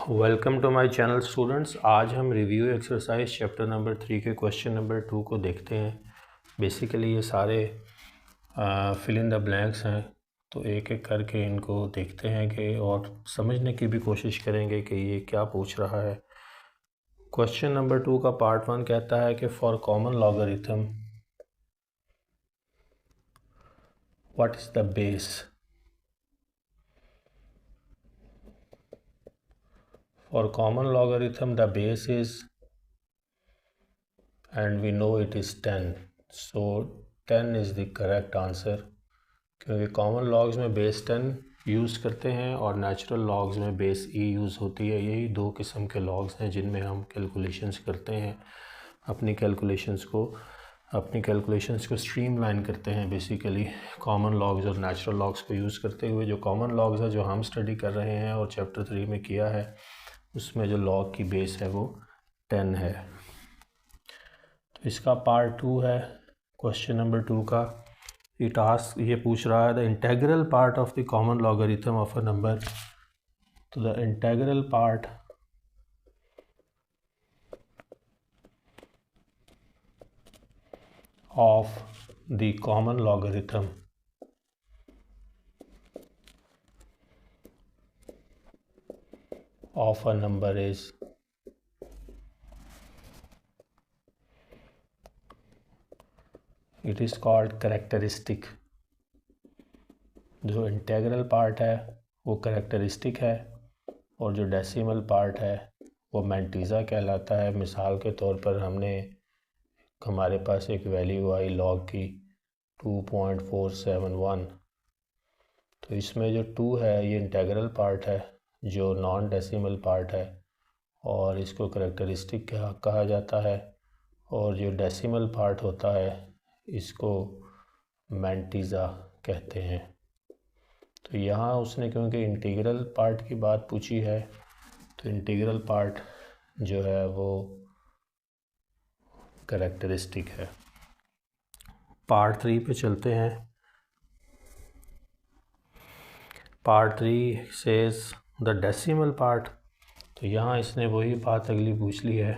Welcome to my channel students. आज हम review exercise chapter number 3 के क्वेश्चन नंबर 2 को देखते हैं। बेसिकली ये सारे फिल इन द ब्लैंक्स हैं, तो एक एक करके इनको देखते हैं कि और समझने की भी कोशिश करेंगे कि ये क्या पूछ रहा है। क्वेश्चन नंबर 2 का पार्ट 1 कहता है कि for common logarithm what is the base. For common logarithm the base is, and we know it is 10, so 10 is the correct answer। क्योंकि कॉमन लॉग्स में बेस 10 यूज़ करते हैं और नेचुरल लॉग्स में बेस ई use होती है। यही दो किस्म के लॉग्स हैं जिनमें हम कैलकुलेशंस करते हैं, अपनी कैलकुलेशंस को स्ट्रीमलाइन करते हैं। बेसिकली कॉमन लॉग्स और नेचुरल लॉग्स को यूज़ करते हुए जो कॉमन लॉग्स है जो हम स्टडी कर रहे हैं और चैप्टर 3 में किया है, उसमें जो लॉग की बेस है वो 10 है। तो इसका पार्ट 2 है क्वेश्चन नंबर 2 का। ये पूछ रहा है the integral part of the common logarithm of a number. तो the integral part of the common logarithm of a number is it is called characteristic। जो इंटेग्रल पार्ट है वो कैरेक्टरिस्टिक है और जो डेसिमल पार्ट है वो मैंटीज़ा कहलाता है। मिसाल के तौर पर हमारे पास एक वैल्यू आई लॉग की 2.471, तो इसमें जो 2 है ये इंटेग्रल पार्ट है जो नॉन डेसिमल पार्ट है और इसको कैरेक्टरिस्टिक कहा जाता है, और जो डेसिमल पार्ट होता है इसको मैंटीज़ा कहते हैं। तो यहाँ उसने क्योंकि इंटीग्रल पार्ट की बात पूछी है तो इंटीग्रल पार्ट जो है वो कैरेक्टरिस्टिक है। पार्ट 3 पे चलते हैं। Part 3 says the decimal part. तो यहाँ इसने वही बात अगली पूछ ली है।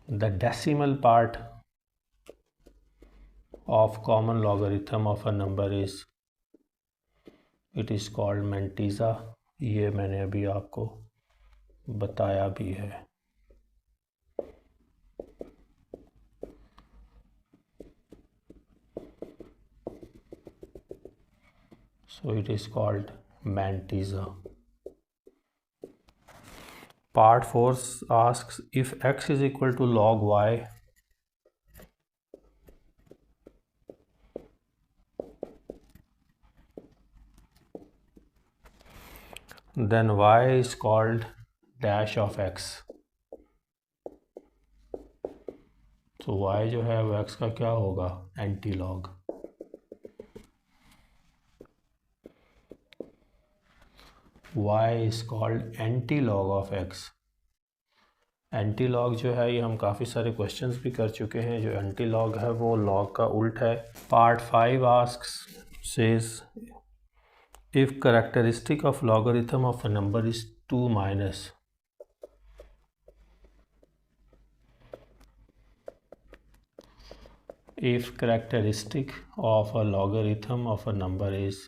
The decimal part of common logarithm of a number it is called mantissa. ये मैंने अभी आपको बताया भी है। So it is called मैंटीज़ा। Part 4 asks if x is equal to log y, then y is called dash of x। तो y जो है वो x का क्या होगा? Anti log. y is called anti log of x। Anti log जो है ये हम काफ़ी सारे क्वेश्चंस भी कर चुके हैं। जो एंटी लॉग है वो लॉग का उल्ट है। Part 5 asks says if characteristic of logarithm of a number is 2 minus, if characteristic of a logarithm of a number is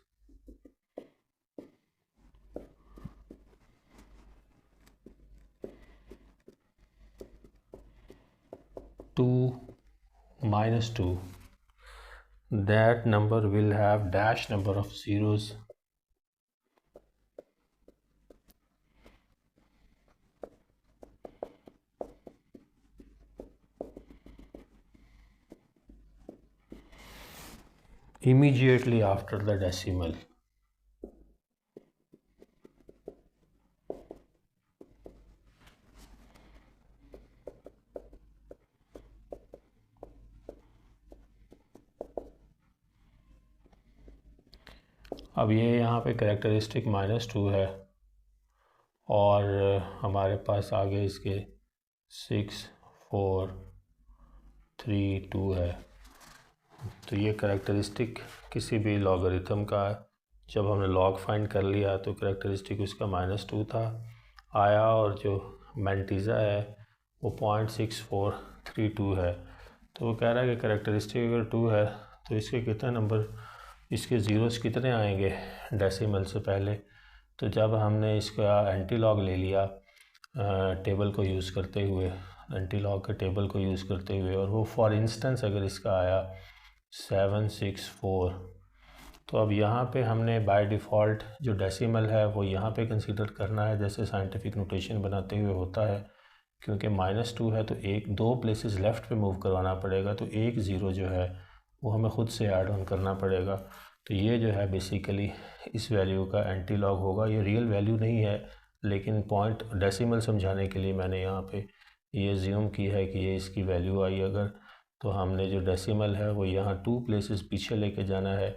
2 minus 2, that number will have dash number of zeros immediately after the decimal। अब ये यहाँ पे characteristic -2 है और हमारे पास आगे इसके 6 4 3 2 है। तो ये कैरेक्टरिस्टिक किसी भी लॉगरिथम का जब हमने लॉग फाइंड कर लिया तो करैक्टरिस्टिक उसका -2 था आया, और जो मैंटीज़ा है वो 0.6432 है। तो वो कह रहा है कि करैक्टरिस्टिक अगर 2 है तो इसके कितने नंबर, इसके ज़ीरोस कितने आएंगे डेसिमल से पहले। तो जब हमने इसका एंटी लॉग ले लिया टेबल को यूज़ करते हुए, एंटी लॉग के टेबल को यूज़ करते हुए, और वो फॉर इंस्टेंस अगर इसका आया 764, तो अब यहाँ पे हमने बाय डिफ़ॉल्ट जो डेसिमल है वो यहाँ पे कंसीडर करना है जैसे साइंटिफिक नोटेशन बनाते हुए होता है, क्योंकि -2 है तो एक दो प्लेसेस लेफ़्ट पे मूव करवाना पड़ेगा, तो एक ज़ीरो जो है वो हमें ख़ुद से ऐड ऑन करना पड़ेगा। तो ये जो है बेसिकली इस वैल्यू का एंटी लॉग होगा। ये रियल वैल्यू नहीं है, लेकिन पॉइंट डेसिमल समझाने के लिए मैंने यहाँ पे ये ज़्यूम की है कि ये इसकी वैल्यू आई। अगर तो हमने जो डेसिमल है वो यहाँ 2 प्लेसेस पीछे लेके जाना है।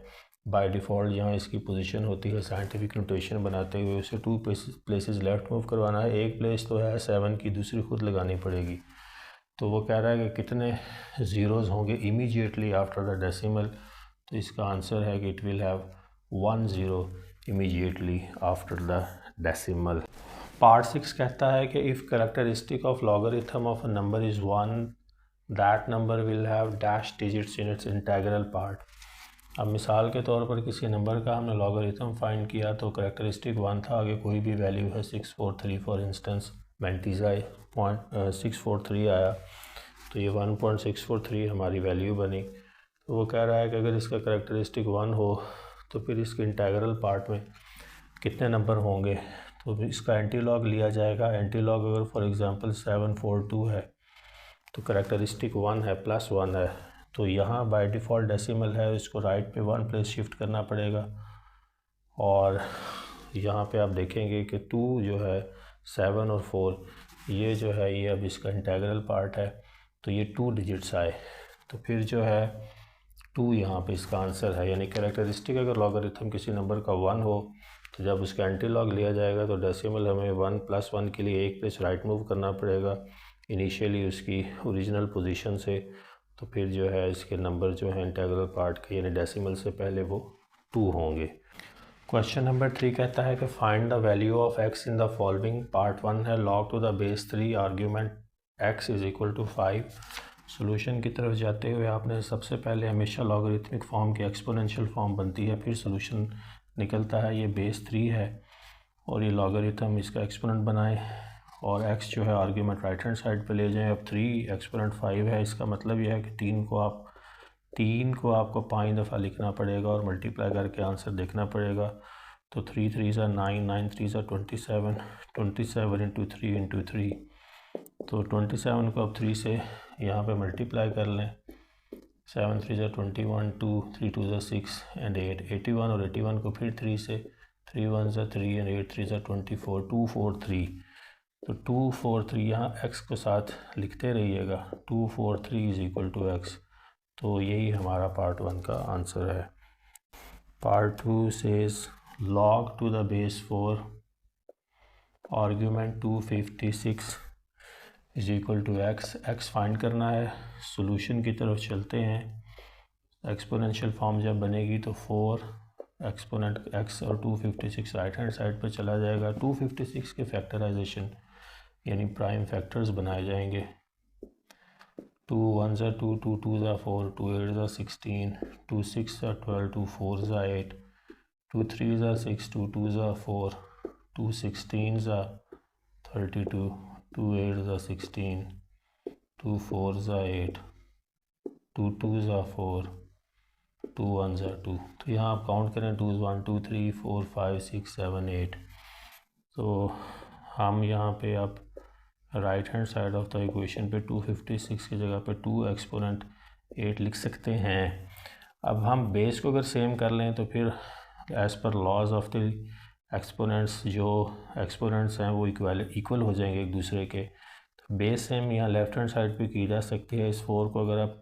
बाय डिफ़ॉल्ट यहाँ इसकी पोजीशन होती है साइंटिफिक नोटेशन बनाते हुए उसे 2 प्लेसेस लेफ़्ट मूव करवाना है। एक प्लेस तो है 7 की, दूसरी खुद लगानी पड़ेगी। तो वो कह रहा है कि कितने ज़ीरोज़ होंगे इमीडिएटली आफ्टर द डेसिमल। तो इसका आंसर है कि it will have 1 zero immediately after the decimal. Part 6 कहता है कि if characteristic of logarithm of a number is 1 that number will have dash digits in its integral part. अब मिसाल के तौर पर किसी नंबर का हमने लॉगरिथम फाइंड किया तो कैरेक्टरिस्टिक 1 था, आगे कोई भी वैल्यू है 643 फॉर इंस्टेंस, मैंटीज़ा 0.643 आया, तो ये 1.643 हमारी वैल्यू बनी। तो वो कह रहा है कि अगर इसका कैरेक्टरिस्टिक 1 हो तो फिर इसके इंटेग्रल पार्ट में कितने नंबर होंगे। तो इसका एंटी लॉग लिया जाएगा। एंटी लॉग अगर फॉर एग्जांपल 742 है तो कैरेक्टरिस्टिक 1 है +1 है, तो यहाँ बाय डिफ़ॉल्ट डेसिमल है, इसको राइट पे 1 प्लेस शिफ्ट करना पड़ेगा। और यहाँ पे आप देखेंगे कि 2 जो है 7 और 4 ये जो है ये अब इसका इंटेग्रल पार्ट है, तो ये 2 डिजिट्स आए, तो फिर जो है 2 यहाँ पे इसका आंसर है। यानी कैरेक्टरिस्टिक अगर लॉगरिथम किसी नंबर का 1 हो तो जब उसका एंटी लॉग लिया जाएगा तो डेसिमल हमें 1 + 1 के लिए एक प्लेस राइट मूव करना पड़ेगा इनिशियली उसकी ओरिजिनल पोजीशन से। तो फिर जो है इसके नंबर जो है इंटेग्रल पार्ट के यानी डेसिमल से पहले वो 2 होंगे। क्वेश्चन नंबर 3 कहता है कि find the value of x in the following. Part 1 है log to the base 3 argument x = 5। Solution की तरफ जाते हुए आपने सबसे पहले हमेशा लॉगरिथमिक फॉर्म की एक्सपोनेंशियल फॉर्म बनती है, फिर सोल्यूशन निकलता है। ये बेस 3 है और ये लॉगरिथम इसका एक्सपोनेंट बनाए और x जो है आर्ग्यूमेंट राइट हैंड साइड पे ले जाएं। अब 3 एक्सपोनेंट 5 है, इसका मतलब यह है कि 3 को आपको 5 दफ़ा लिखना पड़ेगा और मल्टीप्लाई करके आंसर देखना पड़ेगा। तो 3 3 ज़ा 9, 9 3 ज़ा 27, 27 × 3 × 3, तो 27 को अब 3 से यहाँ पे मल्टीप्लाई कर लें। 7 3 ज़ा 21, 2 3 2 ज़ा 6 एंड 8, 81 और 81 को फिर 3 से, 3 1 ज़ा 3 एंड 8 3 ज़ा 24, 243। तो 243 यहाँ x के साथ लिखते रहिएगा, 243 = x। तो यही हमारा पार्ट 1 का आंसर है। Part 2 says log to the base 4 argument 256 = x। x find करना है। सॉल्यूशन की तरफ चलते हैं। एक्सपोनेंशियल फॉर्म जब बनेगी तो 4 एक्सपोनेंट x और 256 राइट हैंड साइड पर चला जाएगा। 256 के फैक्टराइजेशन यानी प्राइम फैक्टर्स बनाए जाएंगे। 2 1 ज़ा 2, 2 2 ज़ा 4, 2 8 ज़ा 16, 2 6 ज़ा 12, 2 4 ज़ा 8, 2 3 ज़ा 6, 2 2 ज़ा 4, 2 16 ज़ा 32, 2 8 ज़ा 16, 2 4 ज़ा 8, 2 2 ज़ा 4, 2 1 ज़ा 2। तो यहाँ आप काउंट करें 2 1 2 3 4 5 6 7 8। तो हम यहाँ पे अब right hand side of the equation पे 256 की जगह पे 2 एक्सपोनेंट 8 लिख सकते हैं। अब हम बेस को अगर सेम कर लें तो फिर as per laws of the exponents जो एक्सपोनेंट्स हैं वो इक्वल हो जाएंगे एक दूसरे के। तो बेस सेम यहाँ लेफ्ट हैंड साइड पे की जा सकती है। इस 4 को अगर आप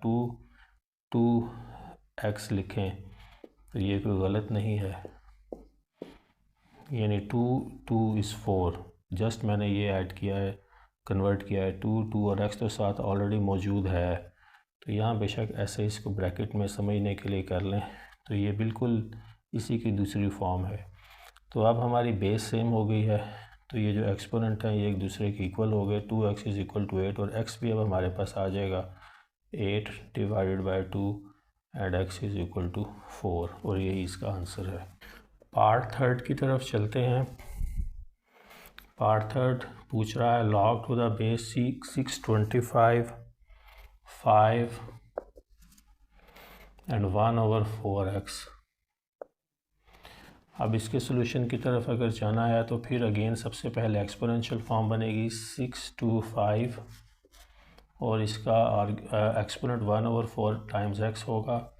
2x लिखें तो ये कोई गलत नहीं है, यानी 2 2 = 4। जस्ट मैंने ये ऐड किया है, कन्वर्ट किया है। 2 2 और x तो साथ ऑलरेडी मौजूद है, तो यहाँ बेशक ऐसे इसको ब्रैकेट में समझने के लिए कर लें। तो ये बिल्कुल इसी की दूसरी फॉर्म है। तो अब हमारी बेस सेम हो गई है, तो ये जो एक्सपोनेंट हैं ये एक दूसरे के इक्वल हो गए। 2x इज़ इक्वल टू 8 और x भी अब हमारे पास आ जाएगा 8 divided by 2 and x is equal to 4, और यही इसका आंसर है। पार्ट थर्ड की तरफ चलते हैं। पार्ट थर्ड पूछ रहा है log to the base 625 5 and 1/4x। अब इसके सोल्यूशन की तरफ अगर जाना है तो फिर अगेन सबसे पहले एक्सपोनेंशियल फॉर्म बनेगी 6 to 5 और इसका एक्सपोनेंट 1/4 टाइम्स x होगा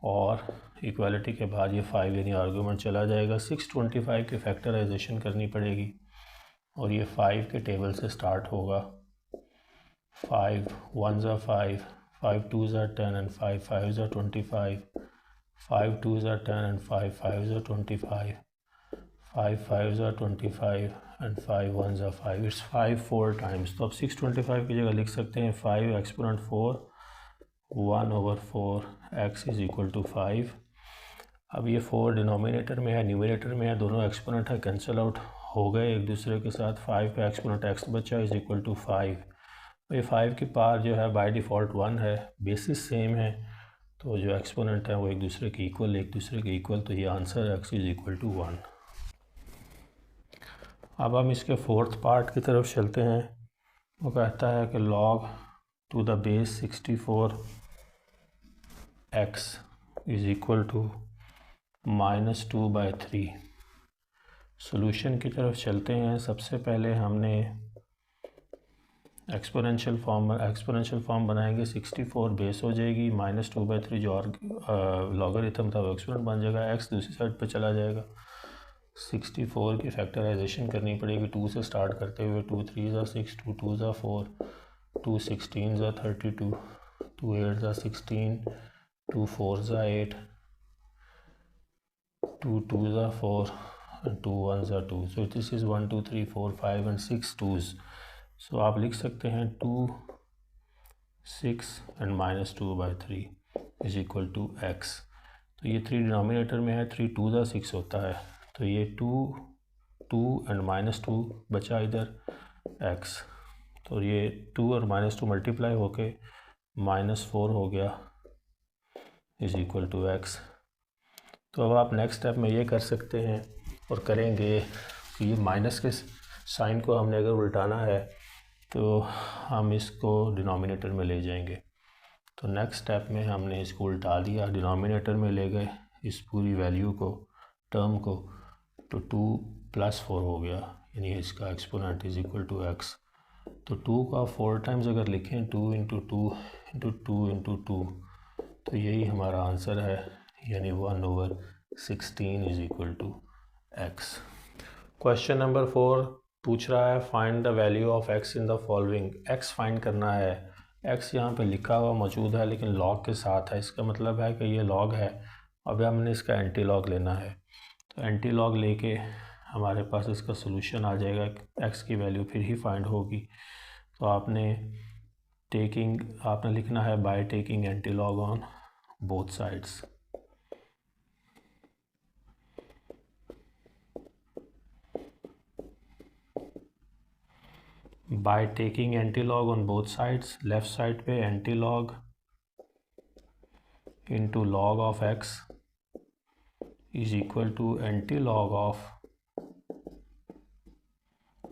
और इक्वालिटी के बाद ये 5 यानी आर्गूमेंट चला जाएगा। 625 की फैक्टराइजेशन करनी पड़ेगी और ये 5 के टेबल से स्टार्ट होगा। 5 1s are 5, 5 2s are 10 and 5 5s are 25, 5 2s are 10 and 5 5s are 25, 5 5s are 25 and 5 1s are 5। It's 5 4 times. तो अब 625 की जगह लिख सकते हैं 5 exponent 4 1/4 x is equal to 5। अब ये 4 डिनोमिनेटर में है, न्यूमरेटर में है, दोनों एक्सपोनेंट है, कैंसिल आउट हो गए एक दूसरे के साथ। 5 का एक्सपोनेंट x बचा इज़ इक्वल टू 5। ये 5 की पावर जो है बाय डिफ़ॉल्ट 1 है, बेसिस सेम है, तो जो एक्सपोनेंट है वो एक दूसरे के इक्वल, तो ये answer x is equal to 1। अब हम इसके फोर्थ पार्ट की तरफ चलते हैं। वो कहता है कि log to the base 64 x is equal to -2/3। Solution की तरफ चलते हैं। सबसे पहले हमने एक्सपोनेंशियल फॉर्म बनाएंगे। 64 बेस हो जाएगी, -2/3 जो और लॉगरिथम था वो एक्सपोनेंट बन जाएगा, x दूसरी साइड पे चला जाएगा। 64 की फैक्टराइजेशन करनी पड़ेगी 2 से स्टार्ट करते हुए। 2 3s are 6, 2 2s are 4, 2 16s are 32, 2 8s are 16, 2 4s are 8, 2 2s are 4 and 2 1s are 2। so this is 1 2 3 4 5 and 6 2s। so आप लिख सकते हैं 2 6 and -2/3 is equal to x। तो ये 3 डिनोमिनेटर में है, 3 2s are 6 होता है, तो ये 2 2 and -2 बचा इधर x, तो ये 2 और -2 मल्टीप्लाई होके -4 हो गया इज इक्वल टू x। तो अब आप नेक्स्ट स्टेप में ये कर सकते हैं और करेंगे कि ये माइनस के साइन को हमने अगर उल्टाना है तो हम इसको डिनोमिनेटर में ले जाएंगे। तो नेक्स्ट स्टेप में हमने इसको उल्टा दिया, डिनोमिनेटर में ले गए इस पूरी वैल्यू को, टर्म को, तो 2 + 4 हो गया, यानी इसका exponent is equal to x। तो 2 का 4 टाइम्स अगर लिखें 2 × 2 × 2 × 2, तो यही हमारा आंसर है, यानी 1/16 is equal to x। Question number 4 पूछ रहा है find the value of x in the following. x find करना है। x यहाँ पे लिखा हुआ मौजूद है लेकिन लॉग के साथ है, इसका मतलब है कि ये लॉग है। अब हमने इसका एंटी लॉग लेना है, तो एंटी लॉग लेके हमारे पास इसका सोल्यूशन आ जाएगा, x की वैल्यू फिर ही फाइंड होगी। तो आपने लिखना है by taking anti log on both sides. By taking anti log on both sides, left side पे anti log into log of x is equal to anti log of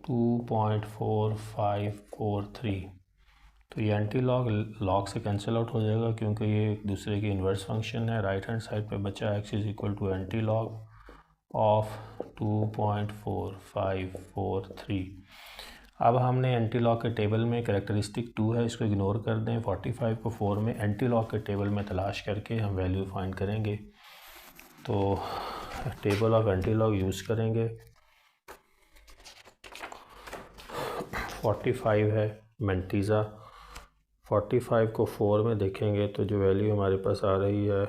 2.4543। तो ये एंटी लॉग से cancel out हो जाएगा क्योंकि ये एक दूसरे की इन्वर्स फंक्शन है। राइट हैंड साइड पे बचा x is equal to anti log of 2.4543। अब हमने एंटी लॉग के टेबल में कैरेक्टरिस्टिक 2 है, इसको इग्नोर कर दें। 45 को 4 में एंटी लॉग के टेबल में तलाश करके हम वैल्यू फाइंड करेंगे। तो table of anti log use करेंगे। 45 है मेंटीज़ा, 45 को 4 में देखेंगे तो जो वैल्यू हमारे पास आ रही है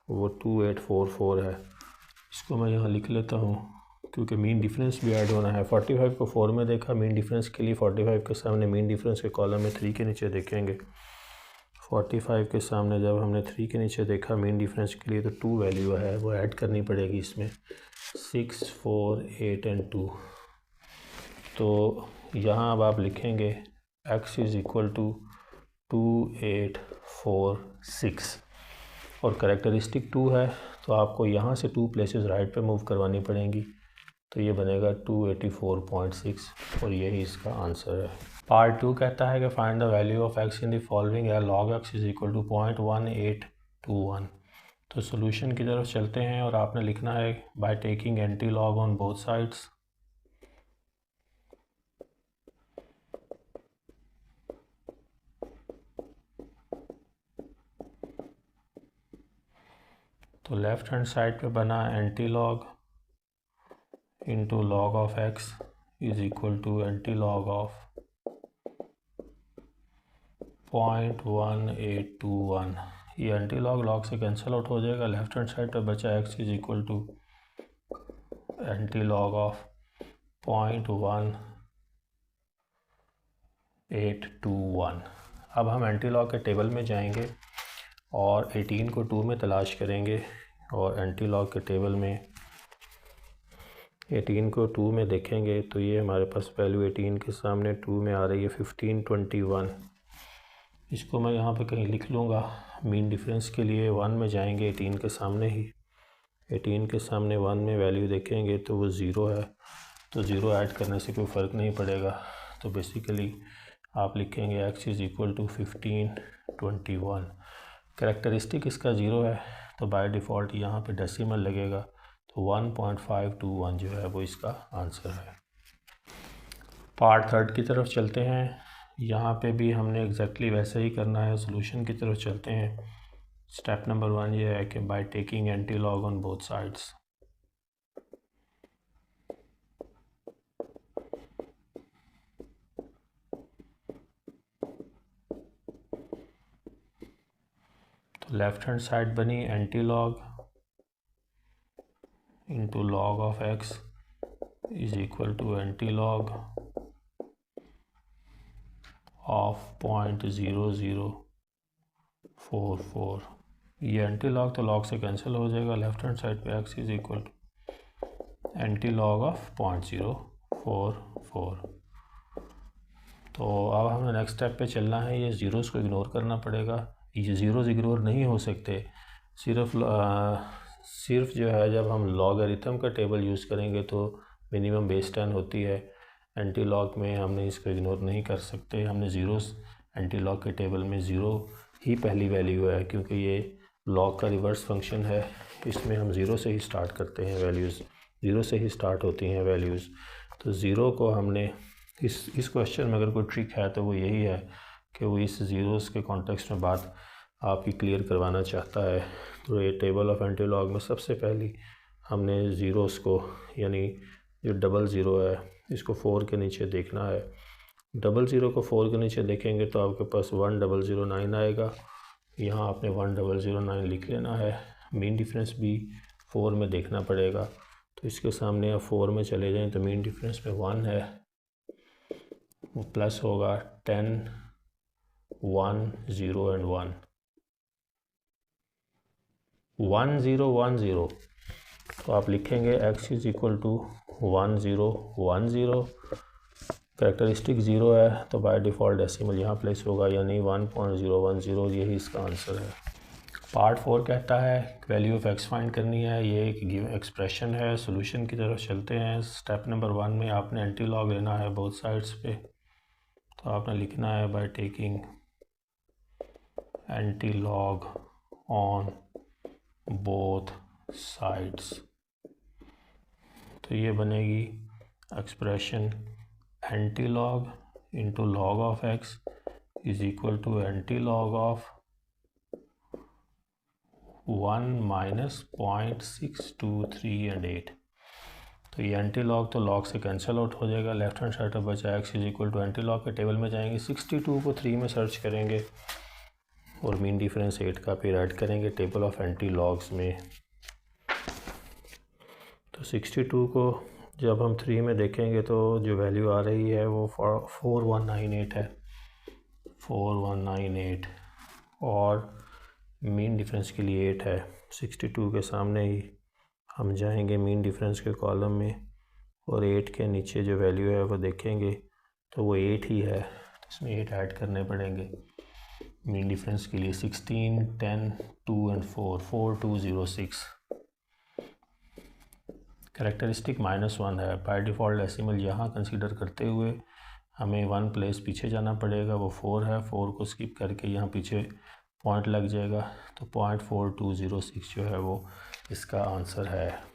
वो 2844 है। इसको मैं यहाँ लिख लेता हूँ क्योंकि मीन डिफरेंस भी ऐड होना है। 45 को 4 में देखा, मीन डिफरेंस के लिए 45 के सामने मीन डिफरेंस के कॉलम में 3 के नीचे देखेंगे। 45 के सामने जब हमने 3 के नीचे देखा मीन डिफरेंस के लिए तो 2 वैल्यू है वो ऐड करनी पड़ेगी इसमें, 6, 4, 8 एंड 2। तो यहाँ अब आप लिखेंगे x इज़ इक्वल टू 2, 8, 4, 6 और करेक्टरिस्टिक 2 है तो आपको यहाँ से 2 प्लेसेस राइट पे मूव करवानी पड़ेंगी, तो ये बनेगा 284.6 और यही इसका आंसर है। पार्ट 2 कहता है कि find the value of x in the following है log x is equal to 0.1821। तो सोल्यूशन की तरफ चलते हैं और आपने लिखना है by taking anti log on both sides. तो लेफ्ट हैंड साइड पे बना anti log into log of x is equal to anti log of 0.1821। ये एंटी लॉग लॉग से कैंसिल आउट हो जाएगा। लेफ्ट हैंड साइड पे बचा x is equal to anti log of 0.1821। अब हम एंटी लॉग के टेबल में जाएंगे और 18 को 2 में तलाश करेंगे और एंटी लॉग के टेबल में 18 को 2 में देखेंगे तो ये हमारे पास वैल्यू 18 के सामने 2 में आ रही है 1521। इसको मैं यहाँ पे कहीं लिख लूँगा। मीन डिफरेंस के लिए 1 में जाएंगे 18 के सामने ही, 18 के सामने 1 में वैल्यू देखेंगे तो वो 0 है, तो 0 ऐड करने से कोई फ़र्क नहीं पड़ेगा। तो बेसिकली आप लिखेंगे x is equal to 1521। Characteristic इसका 0 है तो बाय डिफ़ॉल्ट यहाँ पे डेसिमल लगेगा, तो 1.521 जो है वो इसका आंसर है। पार्ट 3 की तरफ चलते हैं। यहाँ पे भी हमने एग्जैक्टली वैसे ही करना है। सोल्यूशन की तरफ चलते हैं। स्टेप नंबर 1 ये है कि by taking anti log on both sides. तो लेफ्ट हैंड साइड बनी anti log into log of x is equal to anti log of 0.0044। ये एंटी लॉग तो लॉग से कैंसिल हो जाएगा। लेफ्ट हैंड साइड पे x is equal to anti log of 0.044। तो अब हमें नेक्स्ट स्टेप पे चलना है। ये ज़ीरोज़ को इग्नोर करना पड़ेगा। ये ज़ीरोज़ इग्नोर नहीं हो सकते। सिर्फ जो है जब हम लॉगरिथम का टेबल यूज़ करेंगे तो मिनिमम बेस 10 होती है। एंटी लॉग में हमने इसको इग्नोर नहीं कर सकते। हमने ज़ीरोज़ एंटी लॉग के टेबल में 0 ही पहली वैल्यू है, क्योंकि ये लॉग का रिवर्स फंक्शन है। इसमें हम 0 से ही स्टार्ट करते हैं वैल्यूज़, 0 से ही स्टार्ट होती हैं वैल्यूज़। तो 0 को हमने इस क्वेश्चन में अगर कोई ट्रिक है तो वो यही है कि वो इस ज़ीरोज़ के कॉन्टेक्स्ट में बात आपकी क्लियर करवाना चाहता है। तो ये टेबल ऑफ एंटी लॉग में सबसे पहली हमने ज़ीरोज़ को, यानी जो 00 है इसको 4 के नीचे देखना है। 00 को 4 के नीचे देखेंगे तो आपके पास 1009 आएगा। यहाँ आपने 1009 लिख लेना है। मीन डिफरेंस भी 4 में देखना पड़ेगा, तो इसके सामने आप 4 में चले जाएं तो मीन डिफरेंस में 1 है, वो प्लस होगा 10, 1, 0 एंड 1, 1 0 1 0। तो आप लिखेंगे x is equal to 1 0 1 0। Characteristic 0 है तो बाय डिफ़ॉल्ट डेसिमल यहाँ प्लेस होगा, यानी 1.010। यही इसका आंसर है। पार्ट 4 कहता है वैल्यू ऑफ x फाइंड करनी है। ये एक गिवन एक्सप्रेशन है। सोल्यूशन की तरफ चलते हैं। स्टेप नंबर 1 में आपने एंटी लॉग लेना है बोथ साइड्स पे। तो आपने लिखना है by taking anti log on both sides. तो ये बनेगी expression anti log into log of x is equal to anti log of 1 minus 0.623 and 8। तो ये एंटी लॉग तो लॉग से कैंसिल आउट हो जाएगा। लेफ्ट हैंड साइड पर बचा x is equal to anti log के टेबल में जाएंगे, 62 को 3 में सर्च करेंगे और मीन डिफरेंस 8 का फिर ऐड करेंगे टेबल ऑफ एंटी लॉग्स में। तो 62 को जब हम 3 में देखेंगे तो जो वैल्यू आ रही है वो 4198 है, 4198। और मीन डिफरेंस के लिए 8 है। 62 के सामने ही हम जाएंगे मीन डिफरेंस के कॉलम में और 8 के नीचे जो वैल्यू है वो देखेंगे तो वो 8 ही है, तो इसमें 8 ऐड करने पड़ेंगे मीन डिफरेंस के लिए। 16, 10, 2 एंड 4, 4206। कैरेक्टरिस्टिक -1 है। बाय डिफ़ॉल्ट डेसिमल यहाँ कंसीडर करते हुए हमें 1 प्लेस पीछे जाना पड़ेगा, वो 4 है। 4 को स्किप करके यहाँ पीछे पॉइंट लग जाएगा, तो 0.4206 जो है वो इसका आंसर है।